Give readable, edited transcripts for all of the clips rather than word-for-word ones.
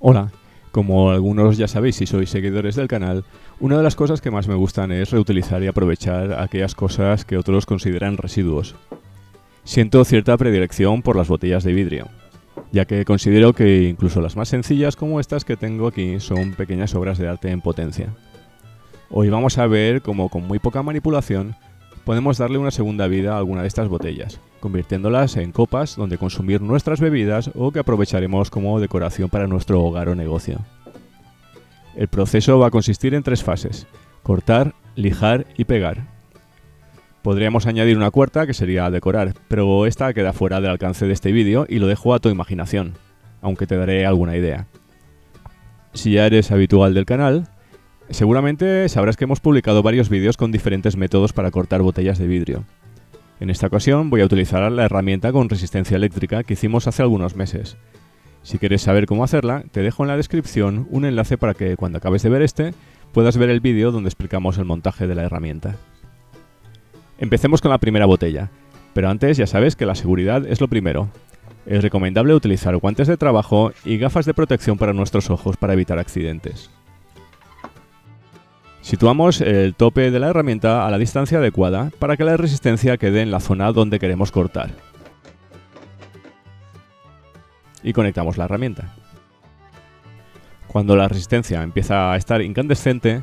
Hola, como algunos ya sabéis si sois seguidores del canal, una de las cosas que más me gustan es reutilizar y aprovechar aquellas cosas que otros consideran residuos. Siento cierta predilección por las botellas de vidrio, ya que considero que incluso las más sencillas como estas que tengo aquí son pequeñas obras de arte en potencia. Hoy vamos a ver cómo con muy poca manipulación podemos darle una segunda vida a alguna de estas botellas, convirtiéndolas en copas donde consumir nuestras bebidas o que aprovecharemos como decoración para nuestro hogar o negocio. El proceso va a consistir en 3 fases: cortar, lijar y pegar. Podríamos añadir una cuarta que sería decorar, pero esta queda fuera del alcance de este vídeo y lo dejo a tu imaginación, aunque te daré alguna idea. Si ya eres habitual del canal, seguramente sabrás que hemos publicado varios vídeos con diferentes métodos para cortar botellas de vidrio. En esta ocasión voy a utilizar la herramienta con resistencia eléctrica que hicimos hace algunos meses. Si quieres saber cómo hacerla, te dejo en la descripción un enlace para que cuando acabes de ver este, puedas ver el vídeo donde explicamos el montaje de la herramienta. Empecemos con la primera botella, pero antes ya sabes que la seguridad es lo primero. Es recomendable utilizar guantes de trabajo y gafas de protección para nuestros ojos para evitar accidentes. Situamos el tope de la herramienta a la distancia adecuada para que la resistencia quede en la zona donde queremos cortar. Y conectamos la herramienta. Cuando la resistencia empieza a estar incandescente,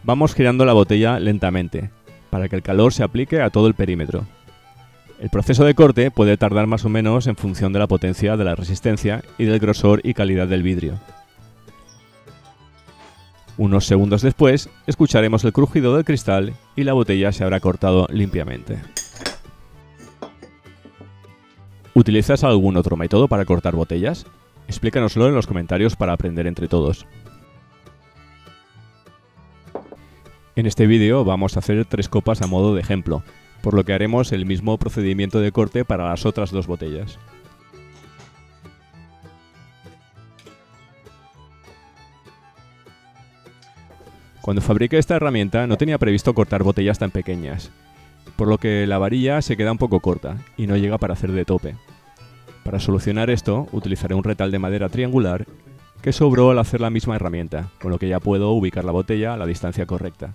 vamos girando la botella lentamente, para que el calor se aplique a todo el perímetro. El proceso de corte puede tardar más o menos en función de la potencia de la resistencia y del grosor y calidad del vidrio. Unos segundos después, escucharemos el crujido del cristal y la botella se habrá cortado limpiamente. ¿Utilizas algún otro método para cortar botellas? Explícanoslo en los comentarios para aprender entre todos. En este vídeo vamos a hacer 3 copas a modo de ejemplo, por lo que haremos el mismo procedimiento de corte para las otras 2 botellas. Cuando fabriqué esta herramienta no tenía previsto cortar botellas tan pequeñas, por lo que la varilla se queda un poco corta y no llega para hacer de tope. Para solucionar esto, utilizaré un retal de madera triangular que sobró al hacer la misma herramienta, con lo que ya puedo ubicar la botella a la distancia correcta.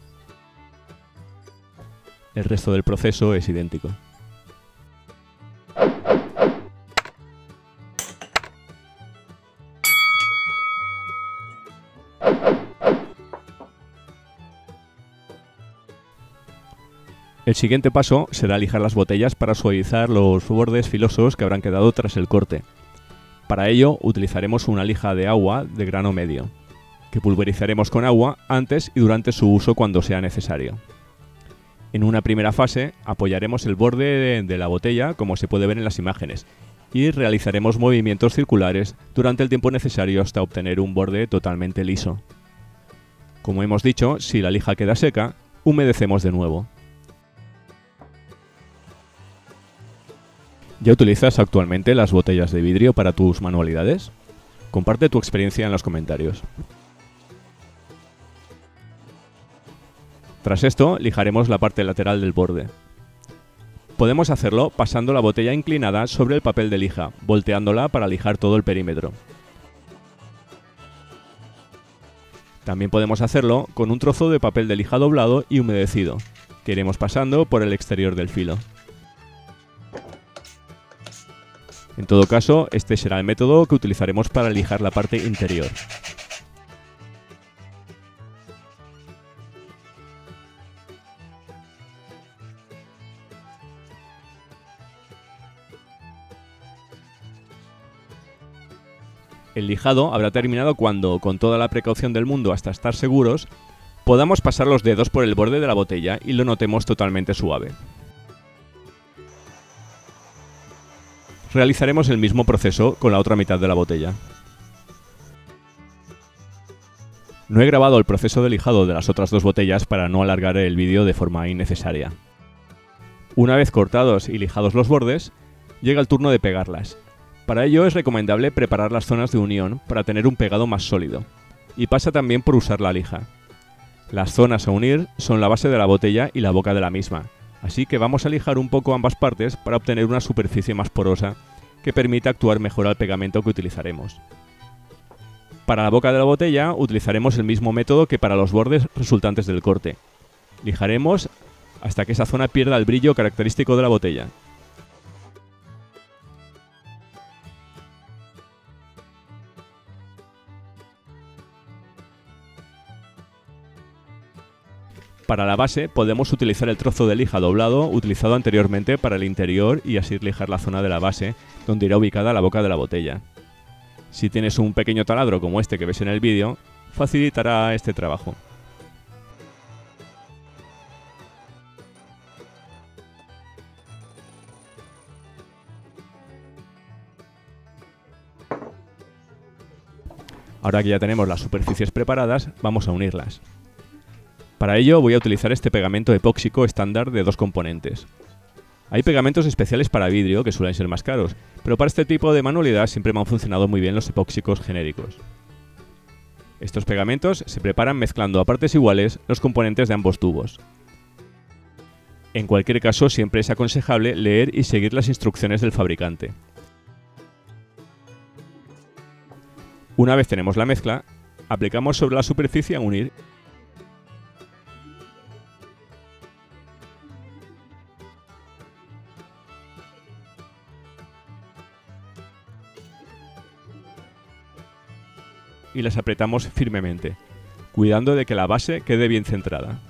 El resto del proceso es idéntico. El siguiente paso será lijar las botellas para suavizar los bordes filosos que habrán quedado tras el corte. Para ello utilizaremos una lija de agua de grano medio, que pulverizaremos con agua antes y durante su uso cuando sea necesario. En una primera fase apoyaremos el borde de la botella como se puede ver en las imágenes y realizaremos movimientos circulares durante el tiempo necesario hasta obtener un borde totalmente liso. Como hemos dicho, si la lija queda seca, humedecemos de nuevo. ¿Ya utilizas actualmente las botellas de vidrio para tus manualidades? Comparte tu experiencia en los comentarios. Tras esto, lijaremos la parte lateral del borde. Podemos hacerlo pasando la botella inclinada sobre el papel de lija, volteándola para lijar todo el perímetro. También podemos hacerlo con un trozo de papel de lija doblado y humedecido, que iremos pasando por el exterior del filo. En todo caso, este será el método que utilizaremos para lijar la parte interior. El lijado habrá terminado cuando, con toda la precaución del mundo hasta estar seguros, podamos pasar los dedos por el borde de la botella y lo notemos totalmente suave. Realizaremos el mismo proceso con la otra mitad de la botella. No he grabado el proceso de lijado de las otras 2 botellas para no alargar el vídeo de forma innecesaria. Una vez cortados y lijados los bordes, llega el turno de pegarlas. Para ello es recomendable preparar las zonas de unión para tener un pegado más sólido, y pasa también por usar la lija. Las zonas a unir son la base de la botella y la boca de la misma, así que vamos a lijar un poco ambas partes para obtener una superficie más porosa que permita actuar mejor al pegamento que utilizaremos. Para la boca de la botella utilizaremos el mismo método que para los bordes resultantes del corte. Lijaremos hasta que esa zona pierda el brillo característico de la botella. Para la base podemos utilizar el trozo de lija doblado utilizado anteriormente para el interior y así lijar la zona de la base donde irá ubicada la boca de la botella. Si tienes un pequeño taladro como este que ves en el vídeo, facilitará este trabajo. Ahora que ya tenemos las superficies preparadas, vamos a unirlas. Para ello voy a utilizar este pegamento epóxico estándar de 2 componentes. Hay pegamentos especiales para vidrio que suelen ser más caros, pero para este tipo de manualidad siempre me han funcionado muy bien los epóxicos genéricos. Estos pegamentos se preparan mezclando a partes iguales los componentes de ambos tubos. En cualquier caso, siempre es aconsejable leer y seguir las instrucciones del fabricante. Una vez tenemos la mezcla, aplicamos sobre la superficie a unir. Y las apretamos firmemente, cuidando de que la base quede bien centrada.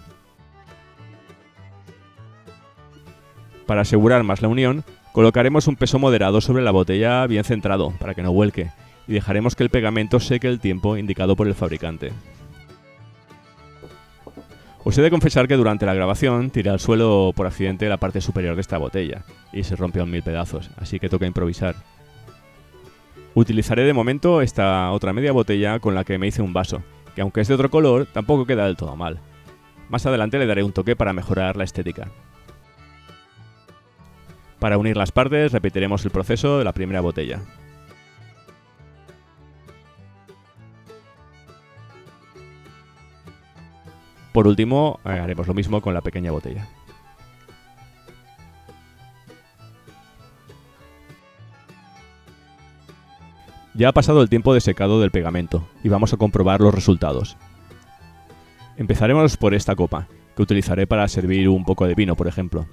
Para asegurar más la unión, colocaremos un peso moderado sobre la botella bien centrado, para que no vuelque, y dejaremos que el pegamento seque el tiempo indicado por el fabricante. Os he de confesar que durante la grabación tiré al suelo por accidente la parte superior de esta botella, y se rompió en 1000 pedazos, así que toca improvisar. Utilizaré de momento esta otra media botella con la que me hice un vaso, que aunque es de otro color, tampoco queda del todo mal. Más adelante le daré un toque para mejorar la estética. Para unir las partes repetiremos el proceso de la primera botella. Por último, haremos lo mismo con la pequeña botella. Ya ha pasado el tiempo de secado del pegamento y vamos a comprobar los resultados. Empezaremos por esta copa, que utilizaré para servir un poco de vino, por ejemplo.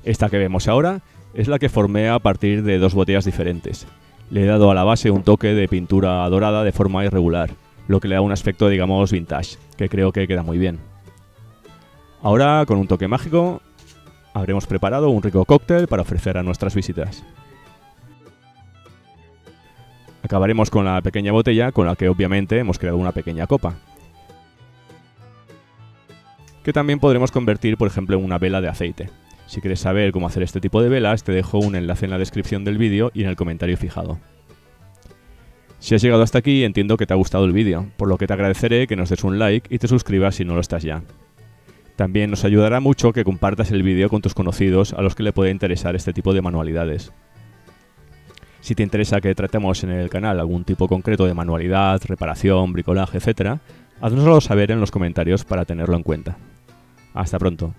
Esta que vemos ahora es la que formé a partir de 2 botellas diferentes. Le he dado a la base un toque de pintura dorada de forma irregular, lo que le da un aspecto, digamos, vintage, que creo que queda muy bien. Ahora, con un toque mágico, habremos preparado un rico cóctel para ofrecer a nuestras visitas. Acabaremos con la pequeña botella con la que obviamente hemos creado una pequeña copa, que también podremos convertir, por ejemplo, en una vela de aceite. Si quieres saber cómo hacer este tipo de velas, te dejo un enlace en la descripción del vídeo y en el comentario fijado. Si has llegado hasta aquí, entiendo que te ha gustado el vídeo, por lo que te agradeceré que nos des un like y te suscribas si no lo estás ya. También nos ayudará mucho que compartas el vídeo con tus conocidos a los que le puede interesar este tipo de manualidades. Si te interesa que tratemos en el canal algún tipo concreto de manualidad, reparación, bricolaje, etc., haznoslo saber en los comentarios para tenerlo en cuenta. Hasta pronto.